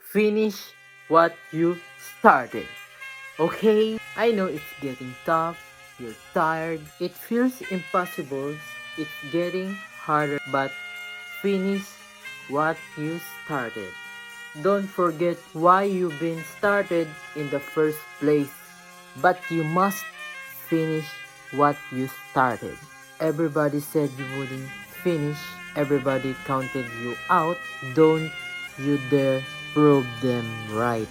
Finish what you started. Okay, I know it's getting tough, you're tired, it feels impossible, it's getting harder, but finish what you started. Don't forget why you've been started in the first place, but you must finish what you started. Everybody said you wouldn't finish, everybody counted you out. Don't you dare prove them right.